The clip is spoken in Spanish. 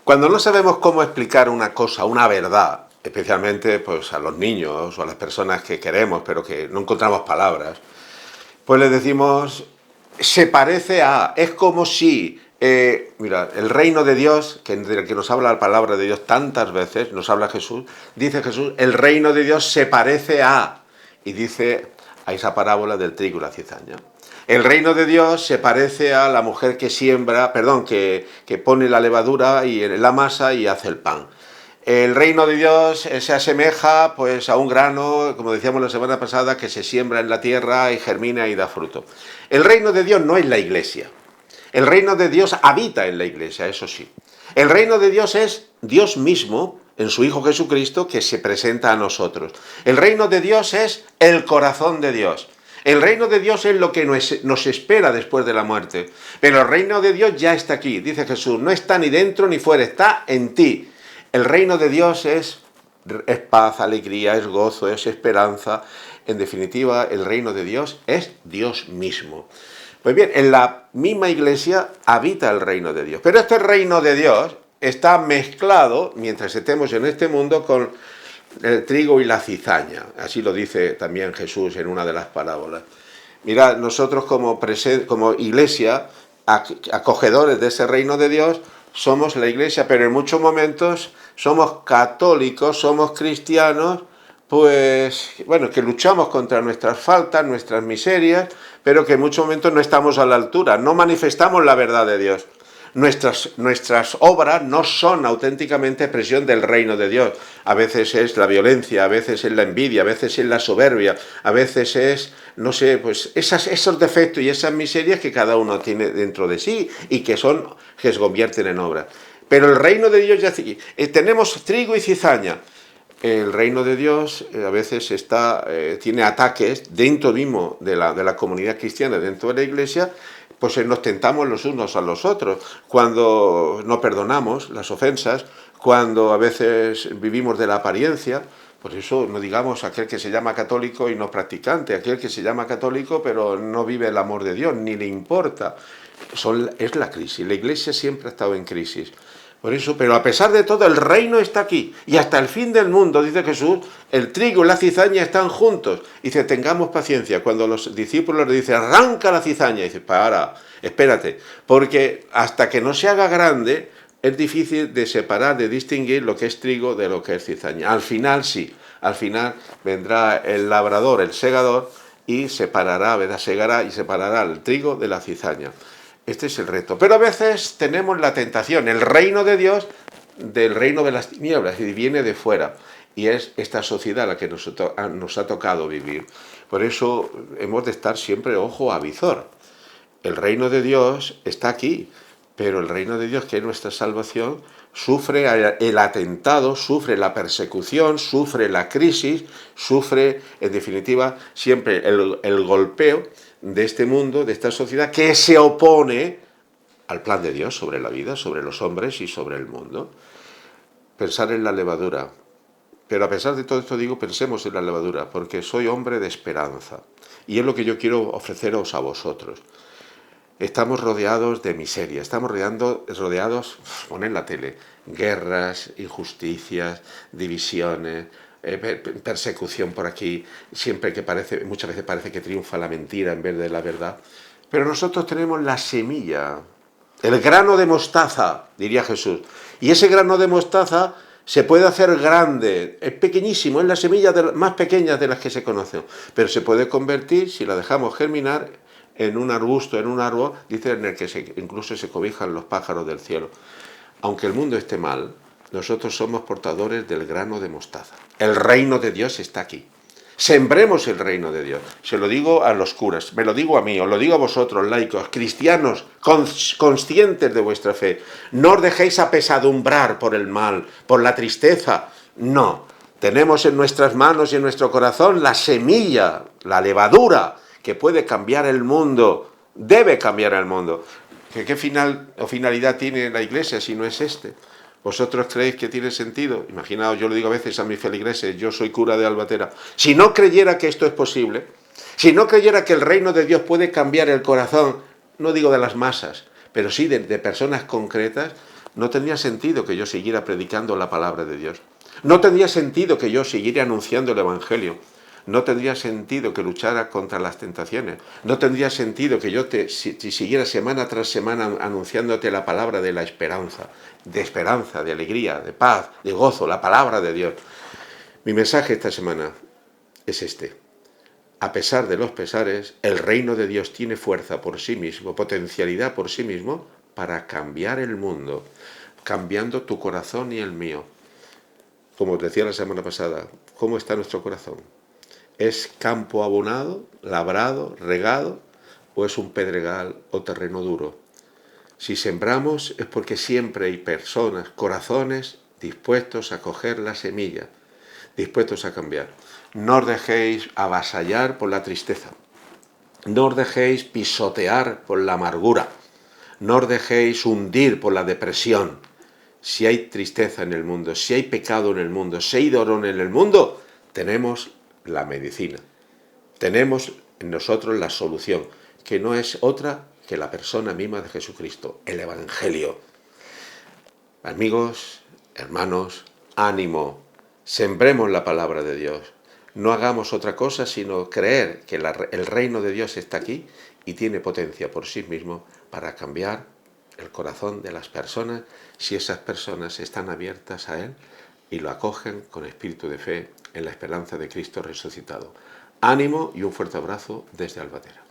Cuando no sabemos cómo explicar una cosa, una verdad, especialmente pues, a los niños o a las personas que queremos, pero que no encontramos palabras, pues les decimos, se parece a, es como si, mira, el reino de Dios, del que nos habla la palabra de Dios tantas veces, nos habla Jesús, dice Jesús, el reino de Dios se parece a, y dice a esa parábola del trigo y la cizaña. El reino de Dios se parece a la mujer que siembra, perdón, que pone la levadura y la masa y hace el pan. El reino de Dios se asemeja pues a un grano, como decíamos la semana pasada, que se siembra en la tierra y germina y da fruto. El reino de Dios no es la iglesia. El reino de Dios habita en la iglesia, eso sí. El reino de Dios es Dios mismo, en su Hijo Jesucristo, que se presenta a nosotros. El reino de Dios es el corazón de Dios. El reino de Dios es lo que nos espera después de la muerte. Pero el reino de Dios ya está aquí, dice Jesús. No está ni dentro ni fuera, está en ti. El reino de Dios es paz, alegría, es gozo, es esperanza. En definitiva, el reino de Dios es Dios mismo. Pues bien, en la misma iglesia habita el reino de Dios. Pero este reino de Dios está mezclado, mientras estemos en este mundo, con el trigo y la cizaña. Así lo dice también Jesús en una de las parábolas. Mirad, nosotros como iglesia, acogedores de ese reino de Dios, somos la iglesia, pero en muchos momentos somos católicos, somos cristianos, pues, bueno, que luchamos contra nuestras faltas, nuestras miserias, pero que en muchos momentos no estamos a la altura, no manifestamos la verdad de Dios. Nuestras obras no son auténticamente expresión del reino de Dios. A veces es la violencia, a veces es la envidia, a veces es la soberbia, a veces es, no sé, pues esos defectos y esas miserias que cada uno tiene dentro de sí y que se convierten en obras. Pero el reino de Dios ya tenemos trigo y cizaña. El reino de Dios a veces tiene ataques dentro mismo de la comunidad cristiana, dentro de la iglesia, pues nos tentamos los unos a los otros, cuando no perdonamos las ofensas, cuando a veces vivimos de la apariencia. Por eso no digamos aquel que se llama católico y no practicante, aquel que se llama católico pero no vive el amor de Dios, ni le importa. Es la crisis, la iglesia siempre ha estado en crisis. Por eso, pero a pesar de todo, el reino está aquí. Y hasta el fin del mundo, dice Jesús, el trigo y la cizaña están juntos. Dice, tengamos paciencia. Cuando los discípulos le dicen, arranca la cizaña, dice, para, espérate. Porque hasta que no se haga grande, es difícil de separar, de distinguir lo que es trigo de lo que es cizaña. Al final sí, al final vendrá el labrador, el segador, y segará y separará el trigo de la cizaña. Este es el reto. Pero a veces tenemos la tentación, el reino de Dios, del reino de las tinieblas, y viene de fuera. Y es esta sociedad la que nos ha tocado vivir. Por eso hemos de estar siempre ojo a visor. El reino de Dios está aquí, pero el reino de Dios, que es nuestra salvación, sufre el atentado, sufre la persecución, sufre la crisis, sufre, en definitiva, siempre el golpeo de este mundo, de esta sociedad, que se opone al plan de Dios sobre la vida, sobre los hombres y sobre el mundo. Pensar en la levadura. Pero a pesar de todo esto digo, pensemos en la levadura, porque soy hombre de esperanza. Y es lo que yo quiero ofreceros a vosotros. Estamos rodeados de miseria, estamos rodeados, poned la tele, guerras, injusticias, divisiones, persecución por aquí, muchas veces parece que triunfa la mentira en vez de la verdad. Pero nosotros tenemos la semilla, el grano de mostaza, diría Jesús. Y ese grano de mostaza se puede hacer grande, es pequeñísimo, es la semilla más pequeña de las que se conocen, pero se puede convertir, si la dejamos germinar, en un arbusto, en un árbol, dice, en el que incluso se cobijan los pájaros del cielo. Aunque el mundo esté mal, nosotros somos portadores del grano de mostaza. El reino de Dios está aquí. Sembremos el reino de Dios. Se lo digo a los curas, me lo digo a mí, os lo digo a vosotros, laicos, cristianos, conscientes de vuestra fe. No os dejéis apesadumbrar por el mal, por la tristeza. No. Tenemos en nuestras manos y en nuestro corazón la semilla, la levadura, que puede cambiar el mundo, debe cambiar el mundo. ¿Qué finalidad tiene la iglesia si no es este? ¿Vosotros creéis que tiene sentido? Imaginaos, yo lo digo a veces a mis feligreses, yo soy cura de Albatera. Si no creyera que esto es posible, si no creyera que el reino de Dios puede cambiar el corazón, no digo de las masas, pero sí de personas concretas, No tendría sentido que yo siguiera predicando la palabra de Dios. No tendría sentido que yo siguiera anunciando el Evangelio. No tendría sentido que luchara contra las tentaciones. No tendría sentido que yo siguiera semana tras semana anunciándote la palabra de la esperanza, de alegría, de paz, de gozo, la palabra de Dios. Mi mensaje esta semana es este. A pesar de los pesares, el reino de Dios tiene fuerza por sí mismo, potencialidad por sí mismo, para cambiar el mundo, cambiando tu corazón y el mío. Como os decía la semana pasada, ¿cómo está nuestro corazón? ¿Es campo abonado, labrado, regado, o es un pedregal o terreno duro? Si sembramos es porque siempre hay personas, corazones dispuestos a coger la semilla, dispuestos a cambiar. No os dejéis avasallar por la tristeza. No os dejéis pisotear por la amargura. No os dejéis hundir por la depresión. Si hay tristeza en el mundo, si hay pecado en el mundo, si hay dolor en el mundo, tenemos la medicina. Tenemos en nosotros la solución, que no es otra que la persona misma de Jesucristo, el Evangelio. Amigos, hermanos, ánimo, sembremos la palabra de Dios. No hagamos otra cosa sino creer que el reino de Dios está aquí y tiene potencia por sí mismo para cambiar el corazón de las personas si esas personas están abiertas a Él y lo acogen con espíritu de fe en la esperanza de Cristo resucitado. Ánimo y un fuerte abrazo desde Albatera.